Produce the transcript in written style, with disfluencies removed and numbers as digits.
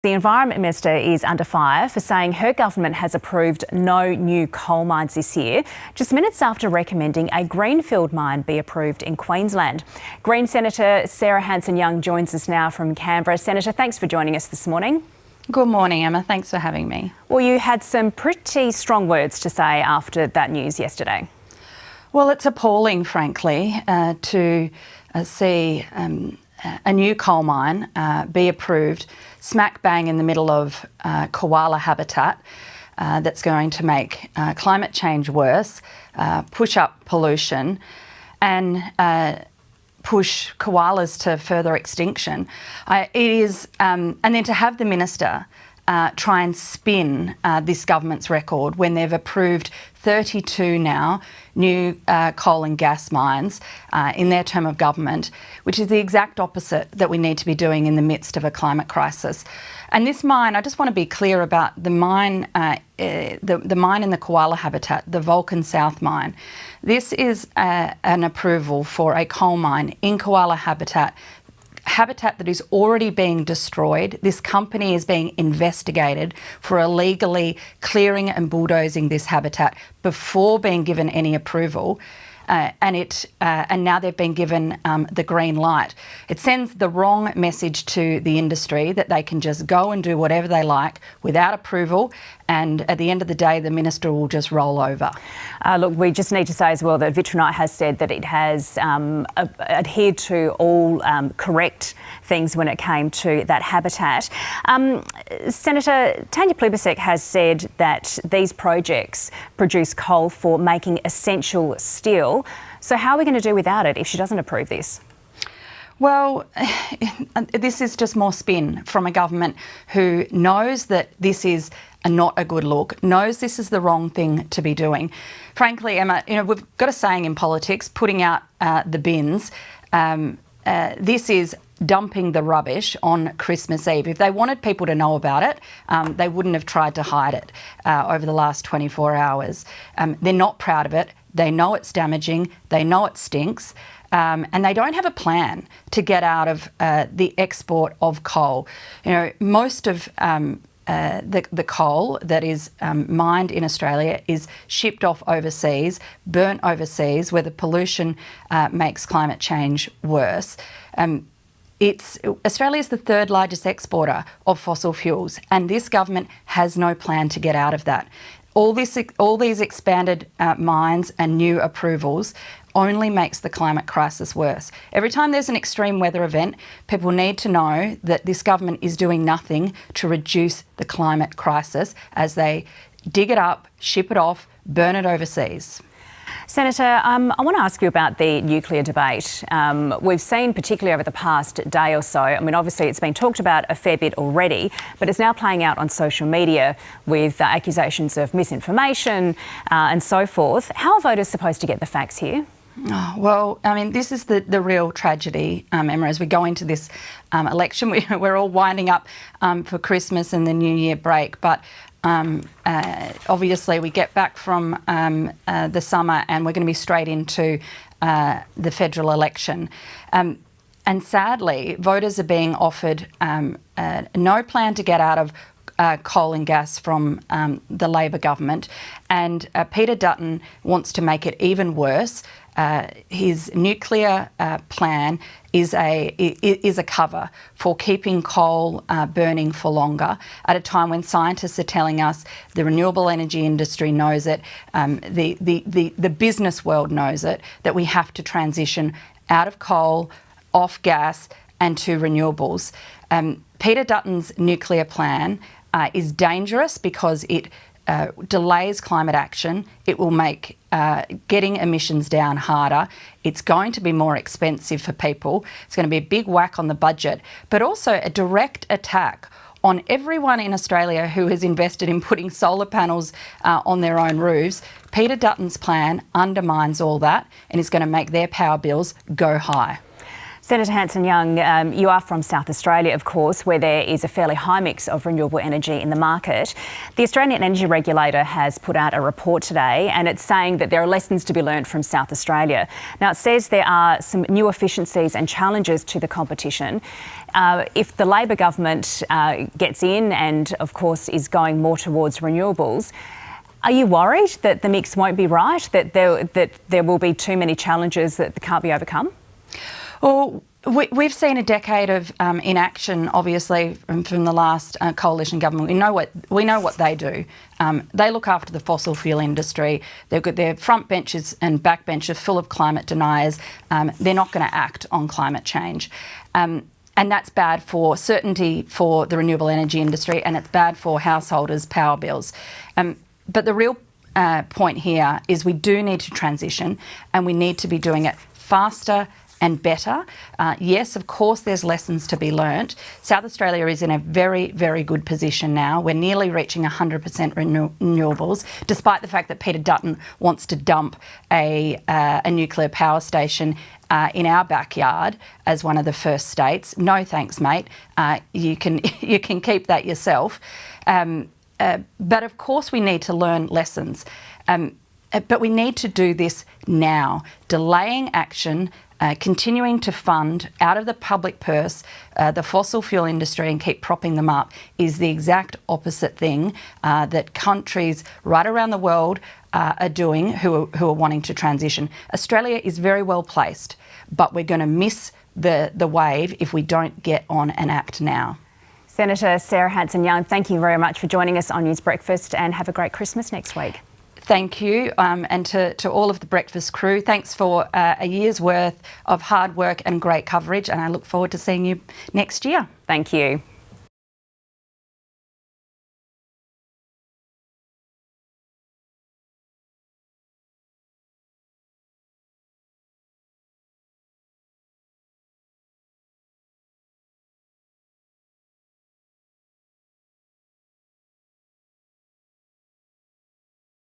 The Environment Minister is under fire for saying her government has approved no new coal mines this year, just minutes after recommending a greenfield mine be approved in Queensland. Green Senator Sarah Hanson-Young joins us now from Canberra. Senator, thanks for joining us this morning. Good morning, Emma. Thanks for having me. Well, you had some pretty strong words to say after that news yesterday. Well, it's appalling, frankly, to see a new coal mine be approved smack bang in the middle of koala habitat that's going to make climate change worse, push up pollution and push koalas to further extinction. And then to have the minister try and spin this government's record when they've approved 32 now new coal and gas mines in their term of government, which is the exact opposite that we need to be doing in the midst of a climate crisis. And this mine, I just want to be clear about the mine, the mine in the koala habitat, the Vulcan South mine. This is an approval for a coal mine in koala habitat that is already being destroyed. This company is being investigated for illegally clearing and bulldozing this habitat before being given any approval. And now they've been given the green light. It sends the wrong message to the industry that they can just go and do whatever they like without approval, and at the end of the day, the minister will just roll over. Look, we just need to say as well that Vitronite has said that it has adhered to all correct things when it came to that habitat. Senator Tanya Plibersek has said that these projects produce coal for making essential steel. So how are we going to do without it if she doesn't approve this? Well, this is just more spin from a government who knows that this is not a good look, knows this is the wrong thing to be doing. Frankly, Emma, we've got a saying in politics, putting out the bins. This is dumping the rubbish on Christmas Eve. If they wanted people to know about it, they wouldn't have tried to hide it over the last 24 hours. They're not proud of it. They know it's damaging. They know it stinks. And they don't have a plan to get out of the export of coal. Most of the coal that is mined in Australia is shipped off overseas, burnt overseas, where the pollution makes climate change worse. Australia is the third largest exporter of fossil fuels, and this government has no plan to get out of that. All these expanded mines and new approvals only makes the climate crisis worse. Every time there's an extreme weather event, people need to know that this government is doing nothing to reduce the climate crisis as they dig it up, ship it off, burn it overseas. Senator, I want to ask you about the nuclear debate. We've seen, particularly over the past day or so, obviously it's been talked about a fair bit already, but it's now playing out on social media with accusations of misinformation and so forth. How are voters supposed to get the facts here? Oh, well, this is the real tragedy, Emma, as we go into this election. We're all winding up for Christmas and the New Year break, but obviously we get back from the summer and we're going to be straight into the federal election. And sadly, voters are being offered no plan to get out of coal and gas from the Labor government, and Peter Dutton wants to make it even worse. His nuclear plan is a cover for keeping coal burning for longer at a time when scientists are telling us the renewable energy industry knows it, the business world knows it, that we have to transition out of coal, off gas and to renewables. Peter Dutton's nuclear plan is dangerous because it delays climate action. It will make getting emissions down harder. It's going to be more expensive for people. It's going to be a big whack on the budget, but also a direct attack on everyone in Australia who has invested in putting solar panels on their own roofs. Peter Dutton's plan undermines all that and is going to make their power bills go high. Senator Hanson-Young, you are from South Australia, of course, where there is a fairly high mix of renewable energy in the market. The Australian Energy Regulator has put out a report today, and it's saying that there are lessons to be learned from South Australia. Now, it says there are some new efficiencies and challenges to the competition. If the Labor government gets in and, of course, is going more towards renewables, are you worried that the mix won't be right, that there will be too many challenges that can't be overcome? Well, we've seen a decade of inaction, obviously, from the last coalition government. We know what they do. They look after the fossil fuel industry. They've got their front benches and back benches full of climate deniers. They're not going to act on climate change. And that's bad for certainty for the renewable energy industry, and it's bad for householders' power bills. But the real point here is we do need to transition, and we need to be doing it faster and better. Yes, of course, there's lessons to be learnt. South Australia is in a very, very good position now. We're nearly reaching 100% renewables, despite the fact that Peter Dutton wants to dump a nuclear power station in our backyard as one of the first states. No thanks, mate. You can keep that yourself. But of course, we need to learn lessons. But we need to do this now. Delaying action, continuing to fund out of the public purse the fossil fuel industry and keep propping them up is the exact opposite thing that countries right around the world are doing who are wanting to transition. Australia is very well placed, but we're going to miss the wave if we don't get on and act now. Senator Sarah Hanson-Young, thank you very much for joining us on News Breakfast, and have a great Christmas next week. Thank you, and to all of the Breakfast crew, thanks for a year's worth of hard work and great coverage, and I look forward to seeing you next year. Thank you.